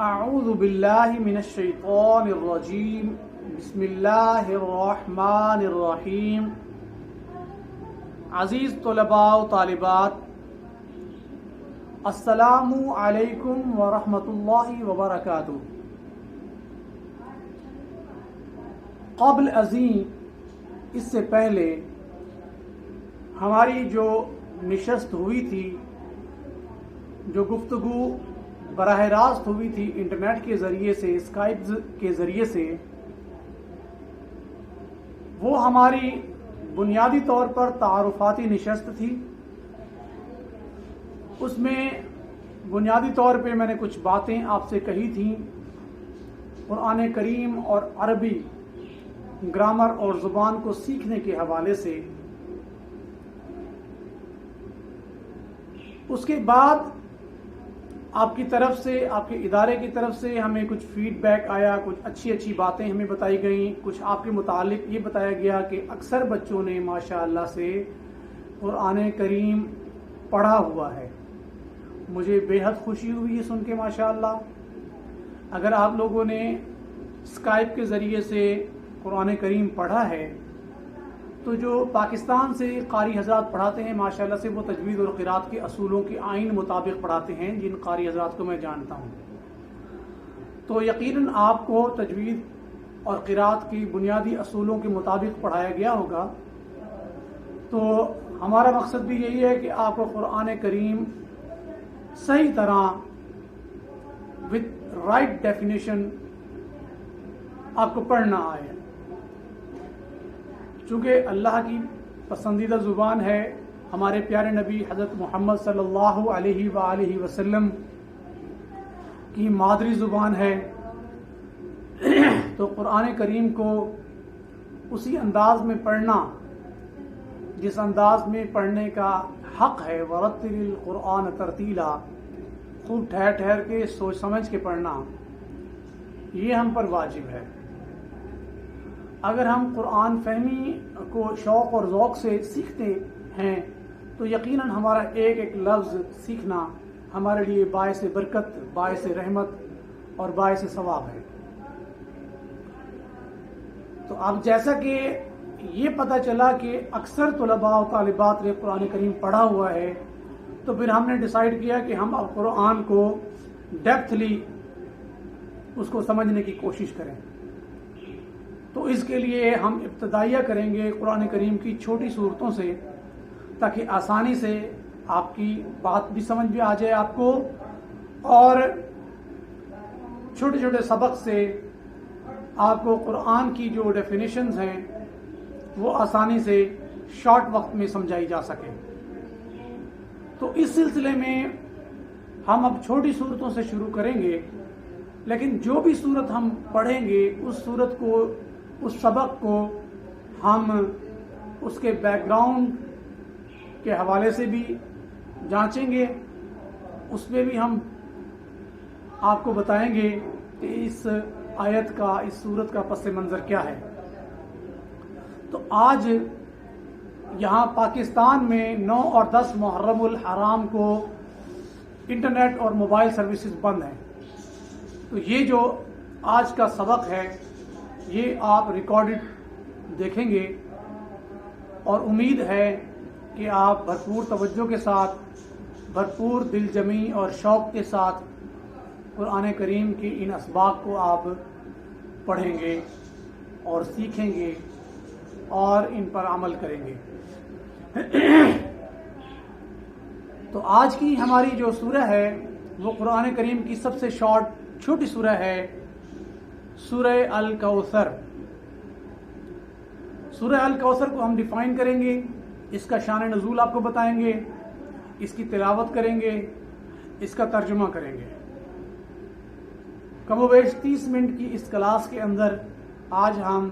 اعوذ باللہ من الشیطان الرجیم بسم اللہ الرحمن الرحیم. عزیز طلباء و طالبات، السلام علیکم ورحمۃ اللہ وبرکاتہ. قبل ازیں اس سے پہلے ہماری جو نشست ہوئی تھی، جو گفتگو براہ راست ہوئی تھی انٹرنیٹ کے ذریعے سے، اسکائپ کے ذریعے سے، وہ ہماری بنیادی طور پر تعارفاتی نشست تھی. اس میں بنیادی طور پہ میں نے کچھ باتیں آپ سے کہی تھیں قرآن کریم اور عربی گرامر اور زبان کو سیکھنے کے حوالے سے. اس کے بعد آپ کی طرف سے، آپ کے ادارے کی طرف سے ہمیں کچھ فیڈ بیک آیا، کچھ اچھی باتیں ہمیں بتائی گئیں. کچھ آپ کے متعلق یہ بتایا گیا کہ اکثر بچوں نے ماشاء اللہ سے قرآن کریم پڑھا ہوا ہے. مجھے بے حد خوشی ہوئی ہے سن کے ماشاء اللہ. اگر آپ لوگوں نے اسکائپ کے ذریعے سے قرآن کریم پڑھا ہے تو جو پاکستان سے قاری حضرات پڑھاتے ہیں ماشاءاللہ سے وہ تجوید اور قرات کے اصولوں کے آئین مطابق پڑھاتے ہیں، جن قاری حضرات کو میں جانتا ہوں. تو یقیناً آپ کو تجوید اور قرات کی بنیادی اصولوں کے مطابق پڑھایا گیا ہوگا. تو ہمارا مقصد بھی یہی ہے کہ آپ کو قرآن کریم صحیح طرح وتھ رائٹ ڈیفینیشن آپ کو پڑھنا آئے. چونکہ اللہ کی پسندیدہ زبان ہے، ہمارے پیارے نبی حضرت محمد صلی اللہ علیہ وآلہ وسلم کی مادری زبان ہے، تو قرآن کریم کو اسی انداز میں پڑھنا جس انداز میں پڑھنے کا حق ہے. وَرَتِّلِ الْقُرْآنَ تَرْتِیلًا، خوب ٹھہر ٹھہر کے سوچ سمجھ کے پڑھنا، یہ ہم پر واجب ہے. اگر ہم قرآن فہمی کو شوق اور ذوق سے سیکھتے ہیں تو یقیناً ہمارا ایک ایک لفظ سیکھنا ہمارے لیے باعث برکت، باعث رحمت اور باعث ثواب ہے. تو اب جیسا کہ یہ پتہ چلا کہ اکثر طلباء و طالبات نے قرآن کریم پڑھا ہوا ہے، تو پھر ہم نے ڈیسائیڈ کیا کہ ہم اب قرآن کو ڈیپتھلی اس کو سمجھنے کی کوشش کریں. تو اس کے لیے ہم ابتدائیہ کریں گے قرآن کریم کی چھوٹی صورتوں سے، تاکہ آسانی سے آپ کی بات بھی سمجھ میں آ جائے آپ کو، اور چھوٹے چھوٹے سبق سے آپ کو قرآن کی جو ڈیفینیشنز ہیں وہ آسانی سے شارٹ وقت میں سمجھائی جا سکے. تو اس سلسلے میں ہم اب چھوٹی صورتوں سے شروع کریں گے، لیکن جو بھی صورت ہم پڑھیں گے اس صورت کو، اس سبق کو ہم اس کے بیک گراؤنڈ کے حوالے سے بھی جانچیں گے. اس میں بھی ہم آپ کو بتائیں گے کہ اس آیت کا، اس صورت کا پس منظر کیا ہے. تو آج یہاں پاکستان میں 9 اور 10 محرم الحرام کو انٹرنیٹ اور موبائل سروسز بند ہیں. تو یہ جو آج کا سبق ہے یہ آپ ریکارڈڈ دیکھیں گے، اور امید ہے کہ آپ بھرپور توجہ کے ساتھ، بھرپور دل جمی اور شوق کے ساتھ قرآن کریم کی ان اسباق کو آپ پڑھیں گے اور سیکھیں گے اور ان پر عمل کریں گے. تو آج کی ہماری جو سورہ ہے وہ قرآن کریم کی سب سے شارٹ چھوٹی سورہ ہے، سورہ الکوثر. سورہ الکوثر کو ہم ڈیفائن کریں گے، اس کا شان نزول آپ کو بتائیں گے، اس کی تلاوت کریں گے، اس کا ترجمہ کریں گے. کم و بیش 30 منٹ کی اس کلاس کے اندر آج ہم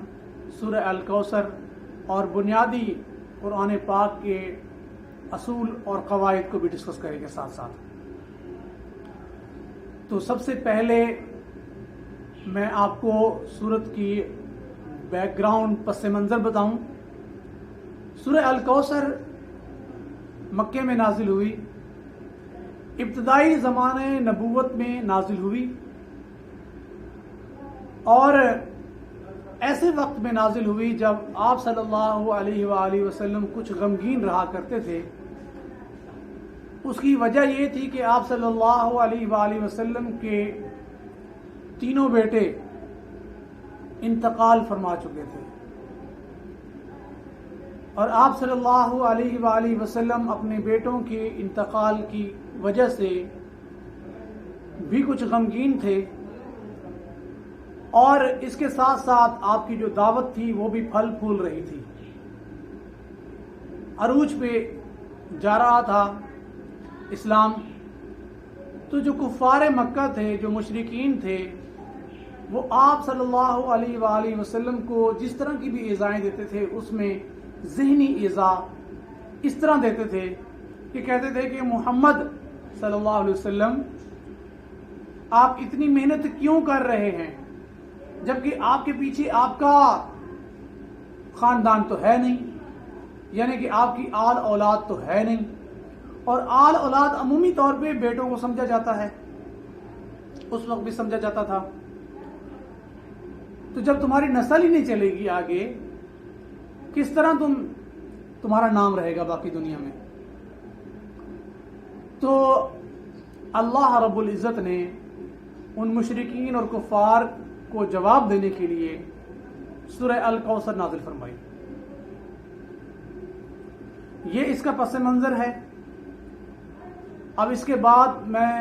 سورہ الکوثر اور بنیادی قرآن پاک کے اصول اور قواعد کو بھی ڈسکس کریں گے ساتھ ساتھ. تو سب سے پہلے میں آپ کو سورت کی بیک گراؤنڈ پس منظر بتاؤں. سورہ الکوثر مکے میں نازل ہوئی، ابتدائی زمانے نبوت میں نازل ہوئی، اور ایسے وقت میں نازل ہوئی جب آپ صلی اللہ علیہ وآلہ وسلم کچھ غمگین رہا کرتے تھے. اس کی وجہ یہ تھی کہ آپ صلی اللہ علیہ وآلہ وسلم کے تینوں بیٹے انتقال فرما چکے تھے، اور آپ صلی اللہ علیہ وآلہ وسلم اپنے بیٹوں کے انتقال کی وجہ سے بھی کچھ غمگین تھے، اور اس کے ساتھ ساتھ آپ کی جو دعوت تھی وہ بھی پھل پھول رہی تھی، عروج پہ جا رہا تھا اسلام. تو جو کفار مکہ تھے، جو مشرکین تھے، وہ آپ صلی اللہ علیہ وآلہ وسلم کو جس طرح کی بھی ایذائیں دیتے تھے، اس میں ذہنی ایذا اس طرح دیتے تھے کہ کہتے تھے کہ محمد صلی اللہ علیہ وسلم آپ اتنی محنت کیوں کر رہے ہیں، جبکہ آپ کے پیچھے آپ کا خاندان تو ہے نہیں، یعنی کہ آپ کی آل اولاد تو ہے نہیں، اور آل اولاد عمومی طور پہ بیٹوں کو سمجھا جاتا ہے، اس وقت بھی سمجھا جاتا تھا. تو جب تمہاری نسل ہی نہیں چلے گی آگے، کس طرح تمہارا نام رہے گا باقی دنیا میں؟ تو اللہ رب العزت نے ان مشرکین اور کفار کو جواب دینے کے لیے سورہ الکوثر نازل فرمائی. یہ اس کا پس منظر ہے. اب اس کے بعد میں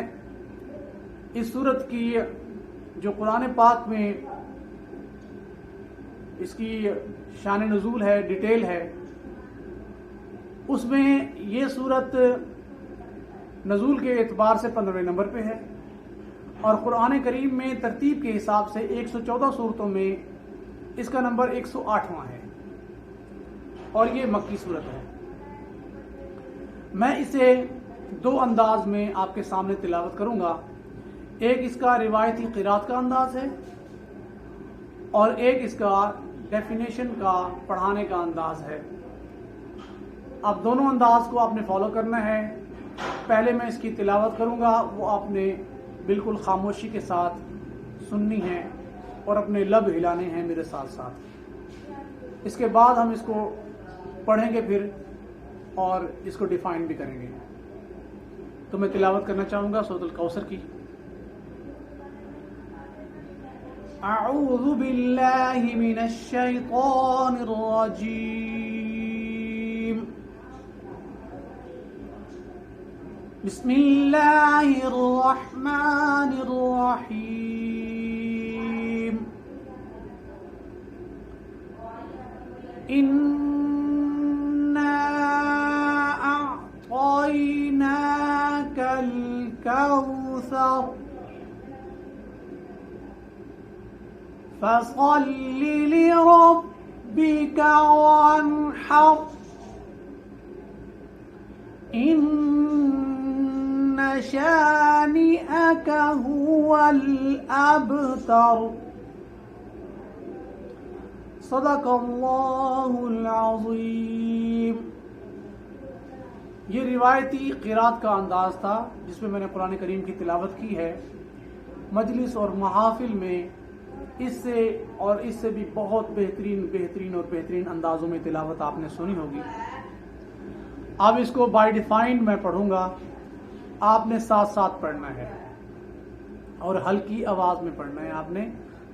اس سورت کی جو قرآن پاک میں اس کی شان نزول ہے، ڈیٹیل ہے، اس میں یہ سورت نزول کے اعتبار سے 15ویں نمبر پہ ہے، اور قرآن کریم میں ترتیب کے حساب سے 114 سورتوں میں اس کا نمبر 108واں ہے، اور یہ مکی سورت ہے. میں اسے دو انداز میں آپ کے سامنے تلاوت کروں گا. ایک اس کا روایتی قرات کا انداز ہے، اور ایک اس کا ڈیفینیشن کا پڑھانے کا انداز ہے. اب دونوں انداز کو آپ نے فالو کرنا ہے. پہلے میں اس کی تلاوت کروں گا، وہ آپ نے بالکل خاموشی کے ساتھ سننی ہے اور اپنے لب ہلانے ہیں میرے ساتھ ساتھ. اس کے بعد ہم اس کو پڑھیں گے پھر، اور اس کو ڈیفائن بھی کریں گے. تو میں تلاوت کرنا چاہوں گا سورۃ الکوثر کی. اعوذ باللہ من الشیطان الرجیم. بسم اللہ الرحمن الرحیم. انا اعطیناک الکوثر فصل لربك وانحر ان شانئك هو الابتر. صدق اللہ العظیم. یہ روایتی قرات کا انداز تھا جس میں نے قرآن کریم کی تلاوت کی ہے. مجلس اور محافل میں اس سے بھی بہت بہترین اندازوں میں تلاوت آپ نے سنی ہوگی. اب اس کو بائی ڈیفائنڈ میں پڑھوں گا، آپ نے ساتھ ساتھ پڑھنا ہے اور ہلکی آواز میں پڑھنا ہے آپ نے،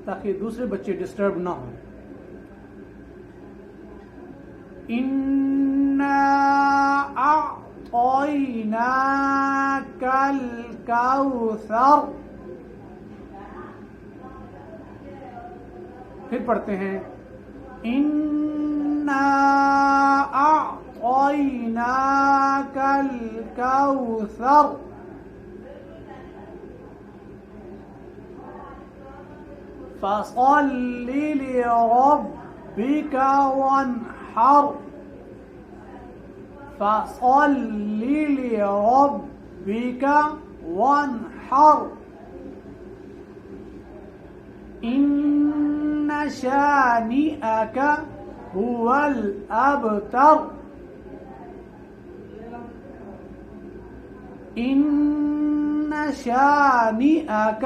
تاکہ دوسرے بچے ڈسٹرب نہ ہوں. اِنَّا أَعْطَيْنَاكَ الْكَوْثَرَ. پھر پڑھتے ہیں اِنَّا أَعْطَيْنَاكَ الْكَوْثَرَ فَصَلِّ لِرَبِّكَ وَانْحَرْ فَصَلِّ لِرَبِّكَ وَانْحَرْ إِنَّ شَانِئَكَ هُوَ الْأَبْتَرُ. إِنَّ شَانِئَكَ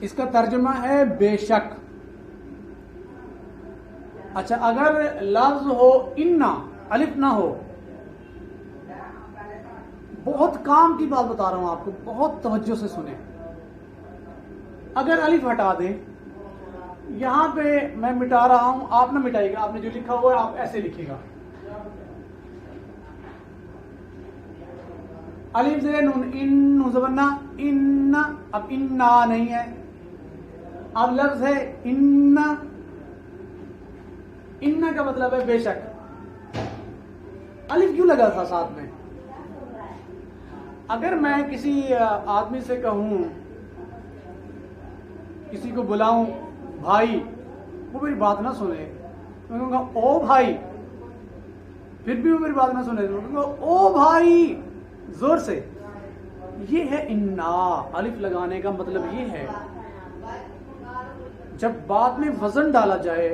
اس کا ترجمہ ہے بے شک. اچھا اگر لفظ ہو انا، الف نہ ہو، بہت کام کی بات بتا رہا ہوں آپ کو، بہت توجہ سے سنیں. اگر الف ہٹا دیں، یہاں پہ میں مٹا رہا ہوں، آپ نہ مٹائیے گا، آپ نے جو لکھا ہوا ہے آپ ایسے لکھیے گا، الف زیر نون، ان زبرنا ان. اب انا نہیں ہے، اب لفظ ہے ان. ان کا مطلب ہے بے شک. الف کیوں لگا تھا ساتھ میں؟ اگر میں کسی آدمی سے کہوں، کسی کو بلاؤں بھائی، وہ میری بات نہ سنے، میں کہوں گا او بھائی، پھر بھی وہ میری بات نہ سنے، میں کہوں گا او بھائی زور سے. یہ ہے انا. الف لگانے کا مطلب یہ ہے جب بات میں وزن ڈالا جائے،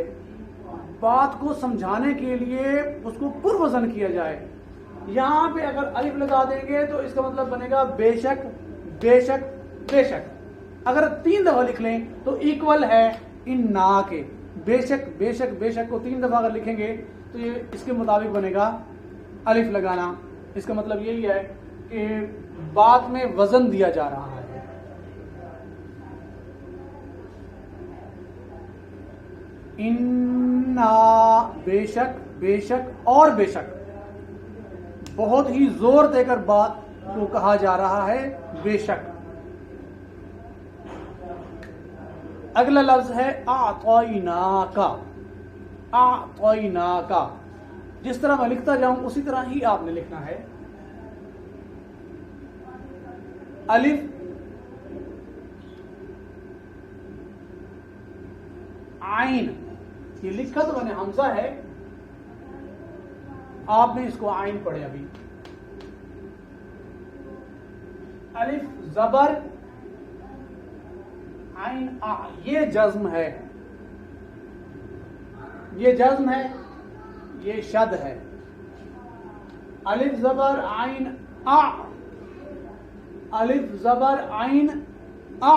بات کو سمجھانے کے لیے اس کو پر وزن کیا جائے. یہاں پہ اگر الف لگا دیں گے تو اس کا مطلب بنے گا بے شک بے شک بے شک. اگر 3 دفعہ لکھ لیں تو ایکول ہے انا کے. بے شک بے شک بے شک کو 3 دفعہ اگر لکھیں گے تو یہ اس کے مطابق بنے گا الف لگانا. اس کا مطلب یہی ہے کہ بات میں وزن دیا جا رہا ہے. انا بے شک بے شک اور بے شک، بہت ہی زور دے کر بات کو کہا جا رہا ہے بے شک. اگلا لفظ ہے اعطیناکا. اعطیناکا جس طرح میں لکھتا جاؤں اسی طرح ہی آپ نے لکھنا ہے. الف عین، یہ لکھا تو میں نے حمزہ ہے، آپ نے اس کو عین پڑھے ابھی. الف زبر عین آ، یہ جزم ہے، یہ جزم ہے، یہ شد ہے. الف زبر عین آ، الف زبر عین آ.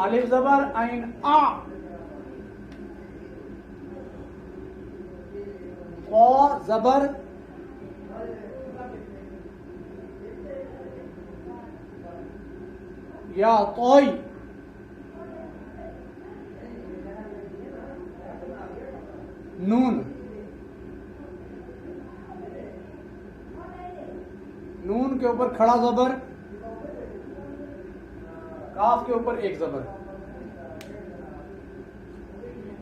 الف زبر عین آ. قا زبر یا طوئی. نون، نون کے اوپر کھڑا زبر، کاف کے اوپر ایک زبر.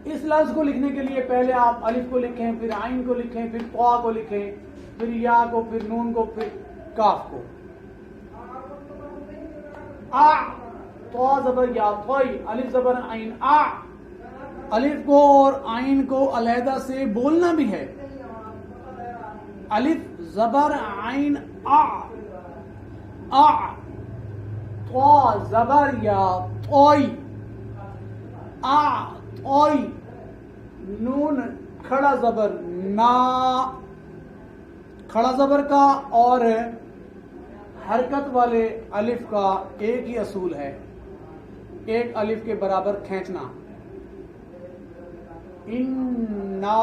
اس لفظ کو لکھنے کے لیے پہلے آپ الف کو لکھیں، پھر عین کو لکھیں، پھر قا کو لکھیں، پھر یا کو، پھر نون کو، پھر کاف کو. آ تو زبر یا طوئی، الف زبر عین آ. الف کو اور عین کو علیحدہ سے بولنا بھی ہے. الف زبر عین آ، آ. تو زبر یا طوئی، آ طوئی. نون کھڑا زبر نا، کھڑا زبر کا اور حرکت والے الف کا ایک ہی اصول ہے، ایک الف کے برابر کھینچنا. انا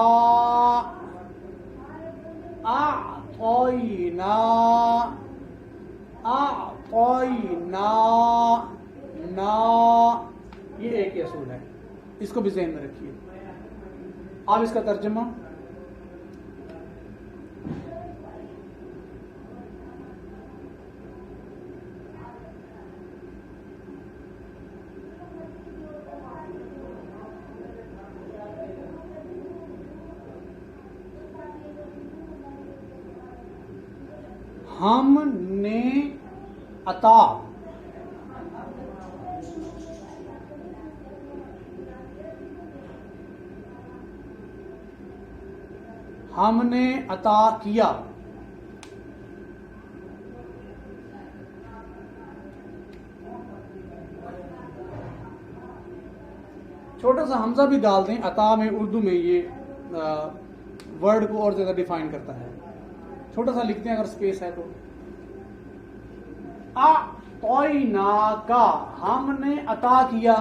اعطینا، اعطینا نا، یہ ایک ہی اصول ہے. اس کو بھی ذہن میں رکھیے. اب اس کا ترجمہ ہم نے عطا، ہم نے عطا کیا. چھوٹا سا حمزہ بھی ڈال دیں، عطا میں اردو میں یہ ورڈ کو اور زیادہ ڈیفائن کرتا ہے. چھوٹا سا لکھتے ہیں اگر اسپیس ہے تو. اعطیناکا، ہم نے عطا کیا.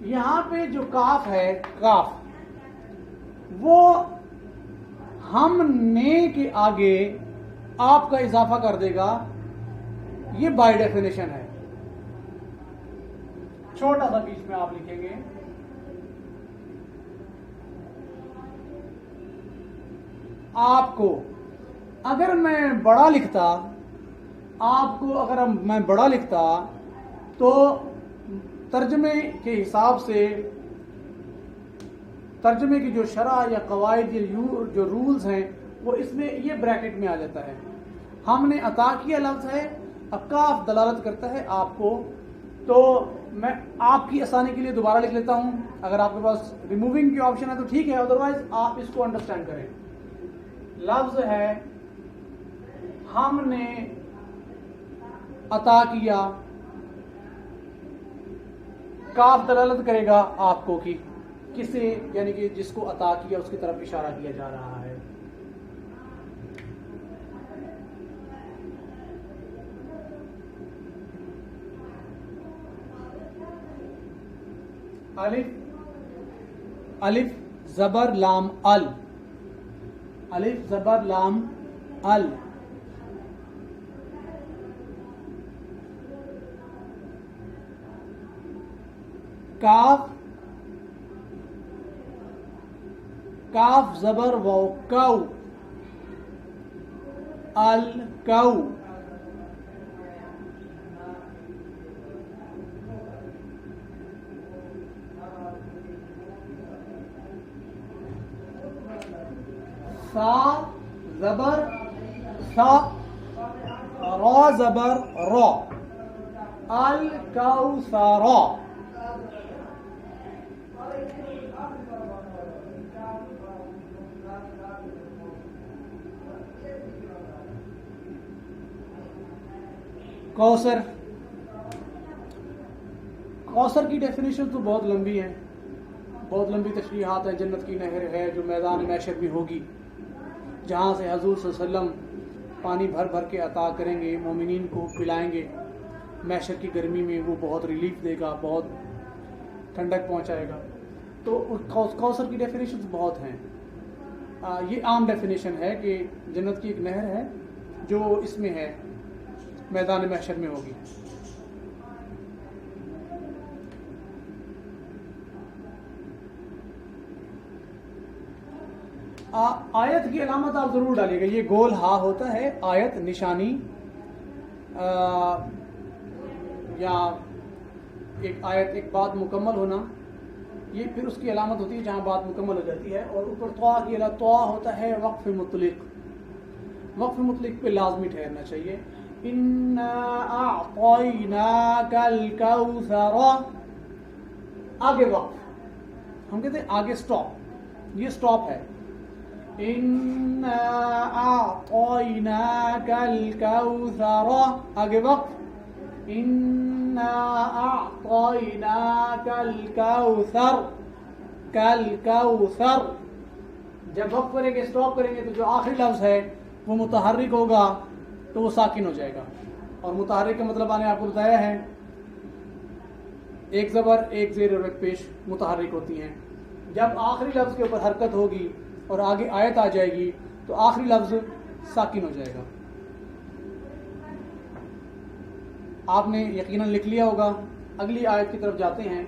یہاں پہ جو کاف ہے، کاف وہ ہم نے کے آگے آپ کا اضافہ کر دے گا. یہ بائی ڈیفینیشن ہے. چھوٹا سا بیچ میں آپ لکھیں گے آپ کو. اگر میں بڑا لکھتا، آپ کو اگر میں بڑا لکھتا تو ترجمے کے حساب سے ترجمے کی جو شرح یا قواعد یا جو رولز ہیں وہ اس میں یہ بریکٹ میں آ جاتا ہے. ہم نے عطا کیا لفظ ہے، اب کاف دلالت کرتا ہے آپ کو. تو میں آپ کی آسانی کے لیے دوبارہ لکھ لیتا ہوں. اگر آپ کے پاس ریموونگ کی آپشن ہے تو ٹھیک ہے، ادروائز آپ اس کو انڈرسٹینڈ کریں. لفظ ہے ہم نے عطا کیا، کاف دلالت کرے گا آپ کو کہ کسے، یعنی کہ جس کو عطا کیا اس کی طرف اشارہ کیا جا رہا ہے. الف زبر لام ال، الف زبر لام ال. کاف، کاف زبر واو کو، الکو. سا زبر سا، را زبر را، الکوثر. کوثر، کوثر کی ڈیفینیشن تو بہت لمبی ہے، بہت لمبی تشریحات ہیں. جنت کی نہر ہے جو میدان محشر میں ہوگی، جہاں سے حضور صلی اللہ علیہ وسلم پانی بھر بھر کے عطا کریں گے، مومنین کو پلائیں گے. محشر کی گرمی میں وہ بہت ریلیف دے گا، بہت ٹھنڈک پہنچائے گا. تو کوثر کی ڈیفینیشنز بہت ہیں. یہ عام ڈیفینیشن ہے کہ جنت کی ایک نہر ہے جو اس میں ہے، میدان محشر میں ہوگی. آیت کی علامت آپ ضرور ڈالیے گا. یہ گول ہا ہوتا ہے، آیت نشانی یا ایک آیت، ایک بات مکمل ہونا، یہ پھر اس کی علامت ہوتی ہے جہاں بات مکمل ہو جاتی ہے. اور اوپر طوا کی علامت، طوا ہوتا ہے وقف مطلق. وقف مطلق پہ لازمی ٹھہرنا چاہیے. انا اعطیناک الکوثر، آگے وقف، ہم کہتے ہیں آگے سٹاپ، یہ سٹاپ ہے. انا اعطیناک الکوثر، آگے وقف. انا اعطیناک الکوثر، کالکوثر. جب وقف کریں گے، سٹاپ کریں گے تو جو آخری لفظ ہے وہ متحرک ہوگا تو وہ ساکن ہو جائے گا. اور متحرک کا مطلب میں نے آپ کو بتایا ہے، ایک زبر، ایک زیر اور ایک پیش متحرک ہوتی ہیں. جب آخری لفظ کے اوپر حرکت ہوگی اور آگے آیت آ جائے گی تو آخری لفظ ساکن ہو جائے گا. آپ نے یقیناً لکھ لیا ہوگا. اگلی آیت کی طرف جاتے ہیں.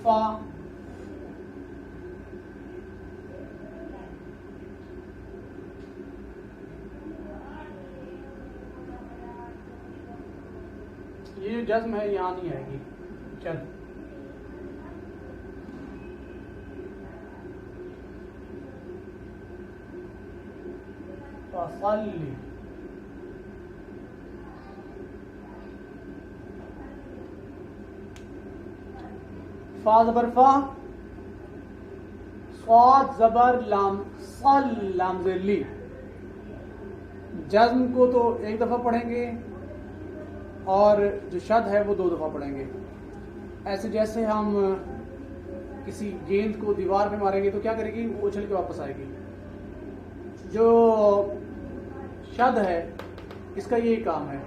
فا، یہ جزم ہے، یہاں نہیں آئے گی. چل، فصلی، فا زبر فا، صاد زبر لام صل لام ذلی. جزم کو تو ایک دفعہ پڑھیں گے اور جو شد ہے وہ 2 دفعہ پڑھیں گے. ایسے جیسے ہم کسی گیند کو دیوار پہ ماریں گے تو کیا کرے گی؟ وہ اچھل کے واپس آئے گی. جو شد ہے اس کا یہی کام ہے.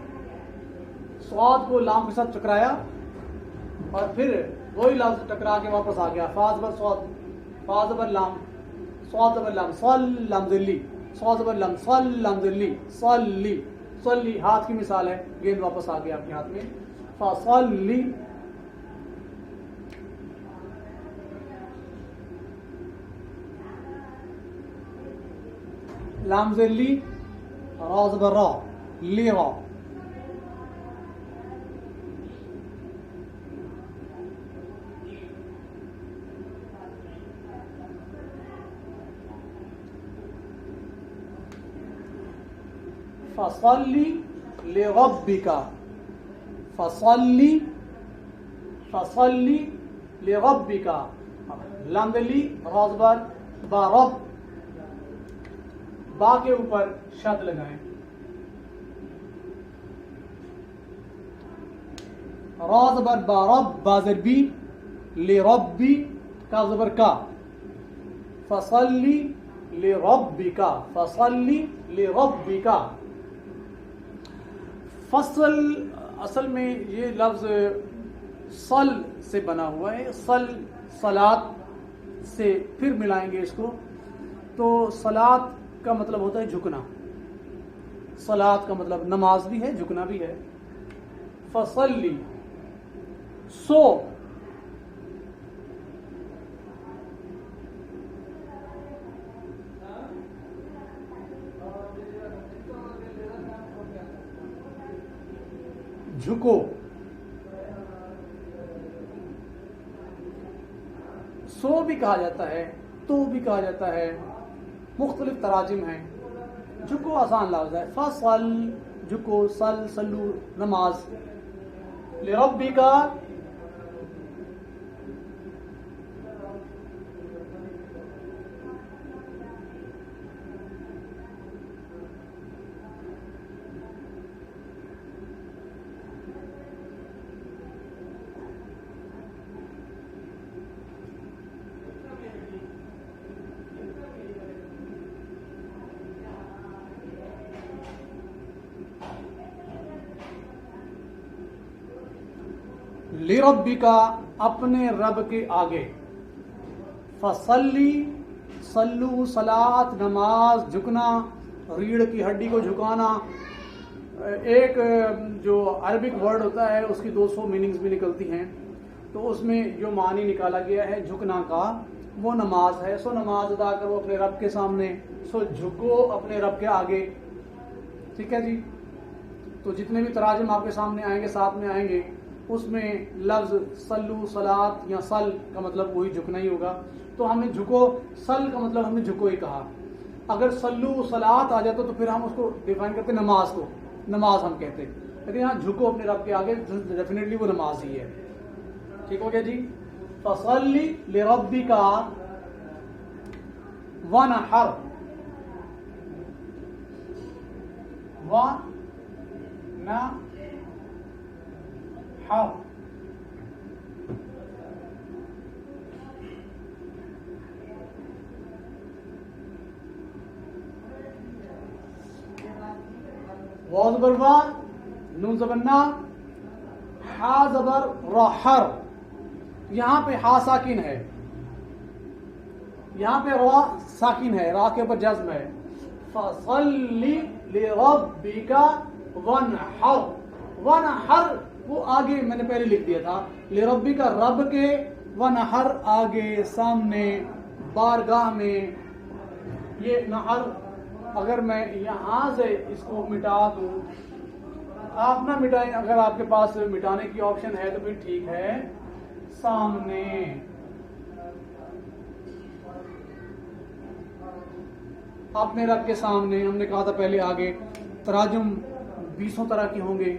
صاد کو لام کے ساتھ ٹکرایا اور پھر وہی لفظ ٹکرا کے واپس آ گیا. فا زبر صاد، فا زبر لام، صاد زبر لام، صل لام ذلی، صاد زبر لام، صل لام ذلی، صلی. صلی ہاتھ کی مثال ہے، گیند واپس آ گیا آپ کے ہاتھ میں. فصلی. لام ذلی، را زبر را، لی را. فصلی لربک، فصلی، فصلی لربک. لام ذلی، را زبر با، رب. با کے اوپر شد لگائیں. را زبر با، رب، با زبر بی، لربی، کا زبر کا. فصلی لربک، فصلی لربک. فصل اصل میں یہ لفظ صل سے بنا ہوا ہے. صل صلات سے پھر ملائیں گے اس کو تو صلات کا مطلب ہوتا ہے جھکنا. صلات کا مطلب نماز بھی ہے، جھکنا بھی ہے. فصلی، سو. جھکو. سو بھی کہا جاتا ہے، تو بھی کہا جاتا ہے، مختلف تراجم ہیں. جھکو آسان لفظ ہے. فصل، جھکو، صل، صلو، نماز. لربک، لربک، اپنے رب کے آگے. فصلی، صلو، صلاۃ، نماز، جھکنا، ریڑھ کی ہڈی کو جھکانا. ایک جو عربک ورڈ ہوتا ہے اس کی 200 میننگز بھی نکلتی ہیں. تو اس میں جو معنی نکالا گیا ہے جھکنا کا وہ نماز ہے. سو نماز ادا کرو اپنے رب کے سامنے، سو جھکو اپنے رب کے آگے. ٹھیک ہے جی. تو جتنے بھی تراجم آپ کے سامنے آئیں گے، ساتھ میں آئیں گے، اس میں لفظ صلو، صلاۃ یا صل کا مطلب وہی جھکنا ہی ہوگا. تو ہم نے جھکو، صل کا مطلب ہم نے جھکو ہی کہا. اگر صلو صلاۃ آ جاتا تو پھر ہم اس کو ڈیفائن کرتے نماز کو، نماز ہم کہتے. لیکن یہاں جھکو اپنے رب کے آگے، ڈیفینیٹلی وہ نماز ہی ہے. ٹھیک ہو گیا جی. فصلی لربک ونحر، ونحر. واو زبر وا، نون زبر نا، ہا زبر رحر. یہاں پہ ہا ساکن ہے، یہاں پہ را ساکن ہے، را کے اوپر جزم ہے. فصلی لربک ونحر. ونحر وہ آگے میں نے پہلے لکھ دیا تھا، لربک رب کے، ونحر آگے سامنے بارگاہ میں. یہ نحر اگر میں یہاں سے اس کو مٹا دوں، آپ نہ مٹائیں، اگر آپ کے پاس مٹانے کی آپشن ہے تو پھر ٹھیک ہے. سامنے، اپنے رب کے سامنے. ہم نے کہا تھا پہلے آگے تراجم 20 طرح کے ہوں گے،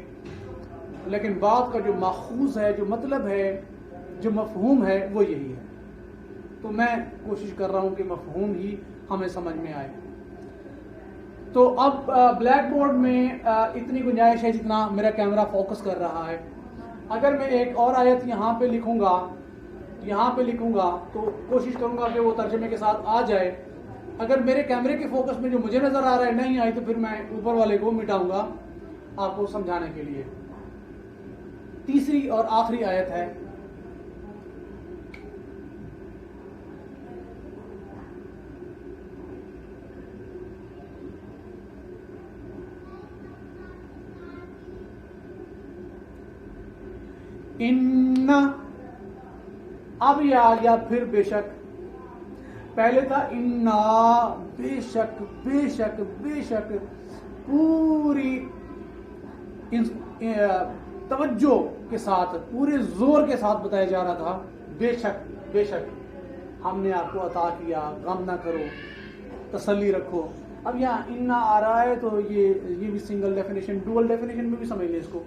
لیکن بات کا جو ماخوذ ہے، جو مطلب ہے، جو مفہوم ہے وہ یہی ہے. تو میں کوشش کر رہا ہوں کہ مفہوم ہی ہمیں سمجھ میں آئے. تو اب بلیک بورڈ میں اتنی گنجائش ہے جتنا میرا کیمرہ فوکس کر رہا ہے. اگر میں ایک اور آیت یہاں پہ لکھوں گا تو کوشش کروں گا کہ وہ ترجمے کے ساتھ آ جائے. اگر میرے کیمرے کے فوکس میں جو مجھے نظر آ رہا ہے نہیں آئی تو پھر میں اوپر والے کو مٹاؤں گا آپ کو سمجھانے کے لیے. تیسری اور آخری آیت ہے. ان، اب یہ آ گیا پھر بے شک. پہلے تھا انا، بے شک بے شک بے شک، پوری توجہ کے ساتھ پورے زور کے ساتھ بتایا جا رہا تھا بے شک بے شک ہم نے آپ کو عطا کیا، غم نہ کرو، تسلی رکھو. اب یہاں انا آ رہا ہے تو یہ بھی سنگل ڈیفینیشن، ڈوئل ڈیفینیشن میں بھی سمجھ لیں اس کو.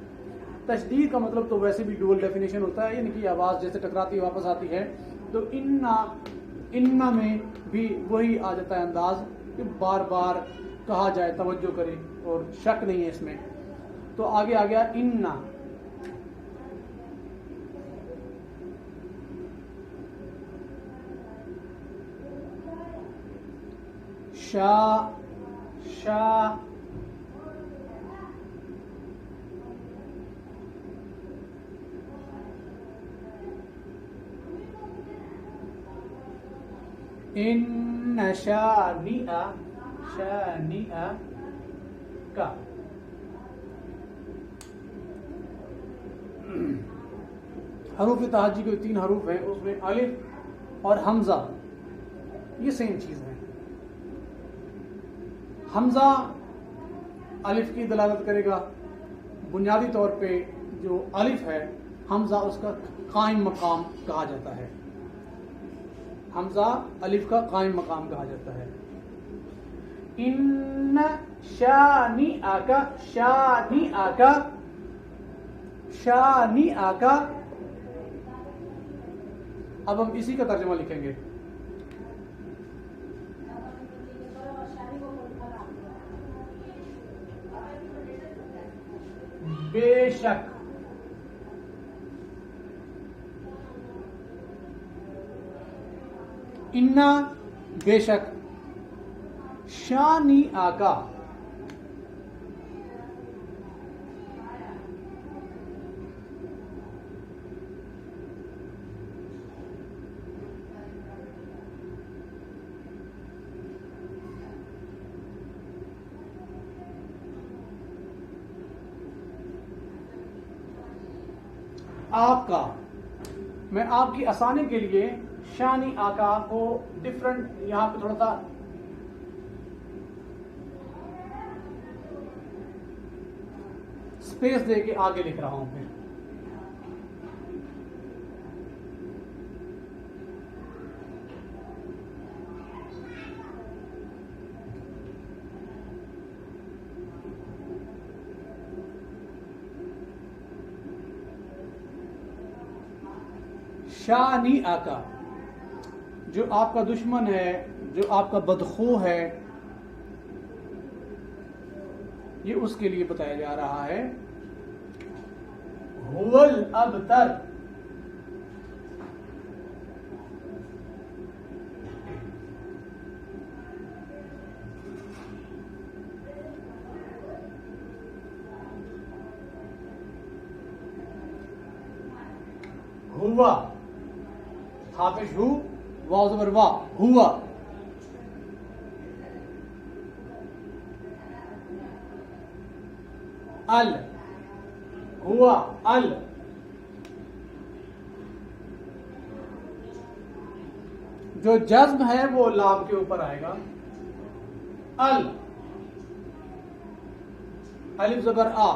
تشدید کا مطلب تو ویسے بھی ڈوئل ڈیفینیشن ہوتا ہے، یعنی کہ آواز جیسے ٹکراتی واپس آتی ہے. تو انا میں بھی وہی آ جاتا ہے انداز کہ بار بار کہا جائے، توجہ کرے اور شک نہیں ہے اس میں. تو آگے آ گیا انا. شا ان شانئ کا. حروف تہجی کے 3 حروف ہیں، اس میں الف اور حمزہ یہ سیم چیز ہے. حمزہ الف کی دلالت کرے گا. بنیادی طور پہ جو الف ہے حمزہ اس کا قائم مقام کہا جاتا ہے. حمزہ الف کا قائم مقام کہا جاتا ہے. ان شانئک، شانئک شانئک. اب ہم اسی کا ترجمہ لکھیں گے. بے شک. انا بے شک، شانی آکا آپ کا. میں آپ کی آسانی کے لیے شانی آقا کو ڈفرنٹ یہاں پہ تھوڑا سا اسپیس دے کے آگے لکھ رہا ہوں. پھر شانی آقا جو آپ کا دشمن ہے، جو آپ کا بدخو ہے، یہ اس کے لیے بتایا جا رہا ہے. هو الابتر. ہوا حافظ ہو، واو زبر وا، ہوا. ال، ہوا ال. جو جزم ہے وہ لام کے اوپر آئے گا. ال، الف زبر آ.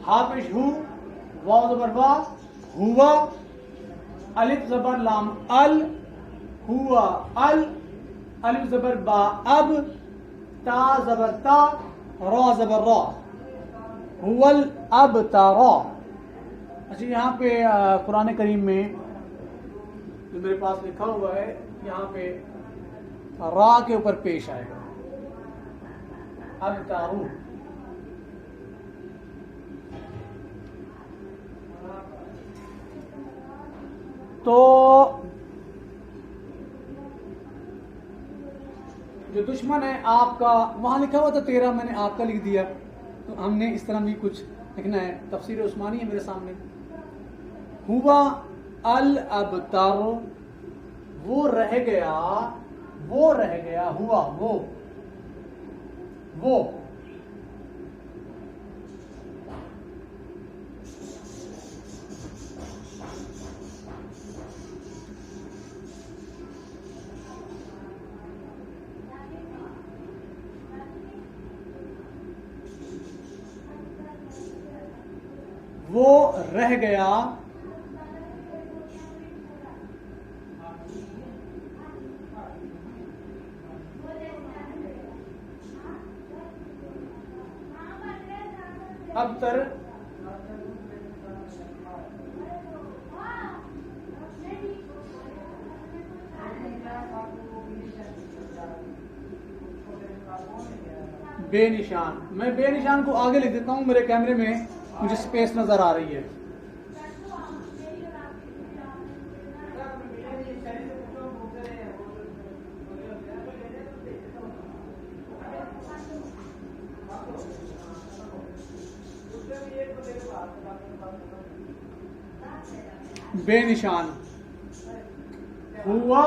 حافظ ہو، واو زبر وا، ہوا. الف زبر لام ال، ہوا ال. الف زبر با اب، تا زبر تا، را زبر را، هو الابتر. اچھا یہاں پہ قرآن کریم میں جو میرے پاس لکھا ہوا ہے یہاں پہ را کے اوپر پیش آئے گا، ابترو. تو جو دشمن ہے آپ کا، وہاں لکھا ہوا تھا 13، میں نے آپ کا لکھ دیا، تو ہم نے اس طرح بھی کچھ لکھنا ہے. تفسیر عثمانی ہے میرے سامنے. ہوا الابتر، وہ رہ گیا، وہ رہ گیا، ہوا وہ رہ گیا ابتر. بے نشان، میں بے نشان کو آگے لکھ دیتا ہوں، میرے کیمرے میں مجھے سپیس نظر آ رہی ہے. بے نشان، ہوا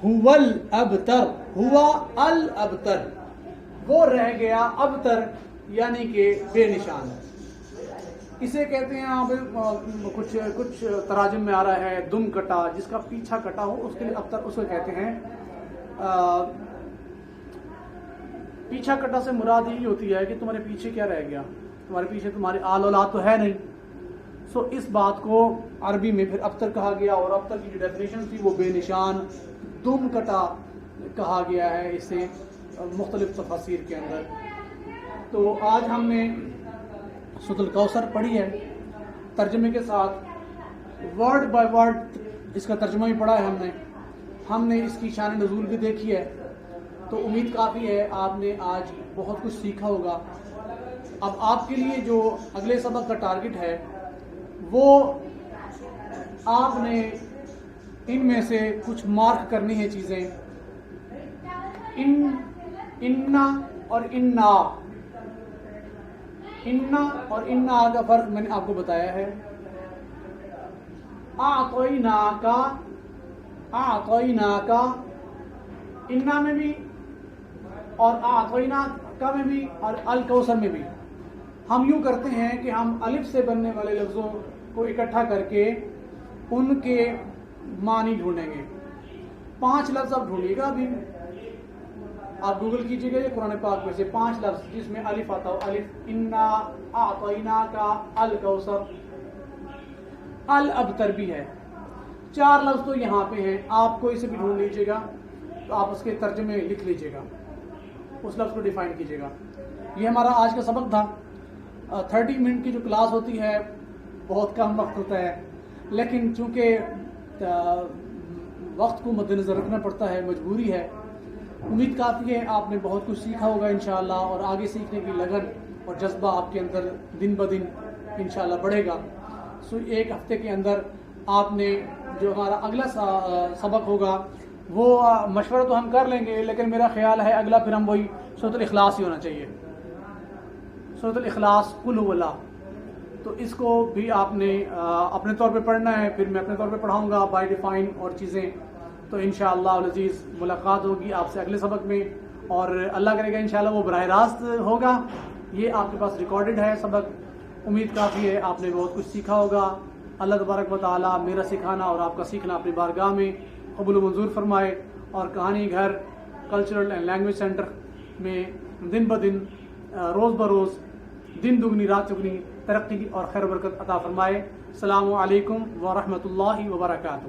الابتر، ہوا الابتر، وہ رہ گیا ابتر یعنی کہ بے نشان. اسے کہتے ہیں آپ کچھ تراجم میں آ رہا ہے دم کٹا، جس کا پیچھا کٹا ہو اس کے لیے ابتر اس کو کہتے ہیں. پیچھا کٹا سے مراد یہی ہوتی ہے کہ تمہارے پیچھے کیا رہ گیا، تمہارے پیچھے تمہاری آل اولاد تو ہے نہیں. سو اس بات کو عربی میں پھر ابتر کہا گیا، اور ابتر کی جو ڈیفینیشن تھی وہ بے نشان، دم کٹا کہا گیا ہے اسے مختلف تفاسیر کے اندر. تو آج ہم نے سورۃ الکوثر پڑھی ہے ترجمے کے ساتھ، ورڈ بائی ورڈ اس کا ترجمہ بھی پڑھا ہے ہم نے اس کی شان نزول بھی دیکھی ہے. تو امید کافی ہے آپ نے آج بہت کچھ سیکھا ہوگا. اب آپ کے لیے جو اگلے سبق کا ٹارگٹ ہے وہ آپ نے ان میں سے کچھ مارک کرنی ہے چیزیں. انا اور انا، انا اور انا کا فرق میں نے آپ کو بتایا ہے. اعطیناکا، اعطیناکا انا میں بھی اور اعطیناکا میں بھی اور الکوثر میں بھی ہم یوں کرتے ہیں کہ ہم الف سے بننے والے لفظوں کو اکٹھا کر کے ان کے معنی ڈھونڈیں گے. 5 لفظ آپ ڈھونڈیے گا. ابھی آپ گوگل کیجیے گا یہ قرآن پاک میں سے 5 لفظ جس میں الف آتا ہو، الف، انا، اعطیناکا، الکوثر، الابتر بھی ہے. 4 لفظ تو یہاں پہ ہیں، آپ کو اسے بھی ڈھونڈ لیجیے گا تو آپ اس کے ترجمے لکھ لیجیے گا، اس لفظ کو ڈیفائن کیجیے گا. یہ ہمارا آج کا سبق تھا. 30 منٹ کی جو کلاس ہوتی ہے بہت کم وقت ہوتا ہے، لیکن چونکہ وقت کو مد نظر رکھنا پڑتا ہے، مجبوری ہے. امید کافی ہے آپ نے بہت کچھ سیکھا ہوگا انشاءاللہ، اور آگے سیکھنے کی لگن اور جذبہ آپ کے اندر دن بدن انشاءاللہ بڑھے گا. سو 1 ہفتے کے اندر آپ نے جو ہمارا اگلا سبق ہوگا وہ مشورہ تو ہم کر لیں گے، لیکن میرا خیال ہے اگلا پھر ہم وہی سورۃ الاخلاص ہی ہونا چاہیے. سورۃ الاخلاص، قل هو اللہ. تو اس کو بھی آپ نے اپنے طور پہ پڑھنا ہے، پھر میں اپنے طور پہ پڑھاؤں گا بائی ڈیفائن اور چیزیں. تو انشاءاللہ العزیز ملاقات ہوگی آپ سے اگلے سبق میں، اور اللہ کرے گا انشاءاللہ وہ براہ راست ہوگا. یہ آپ کے پاس ریکارڈڈ ہے سبق. امید کافی ہے آپ نے بہت کچھ سیکھا ہوگا. اللہ تبارک و تعالیٰ میرا سکھانا اور آپ کا سیکھنا اپنی بارگاہ میں قبول و منظور فرمائے، اور کہانی گھر کلچرل اینڈ لینگویج سینٹر میں دن بدن روز بروز دن دگنی رات چگنی ترقی اور خیر و برکت عطا فرمائے. السلام علیکم ورحمۃ اللہ وبرکاتہ.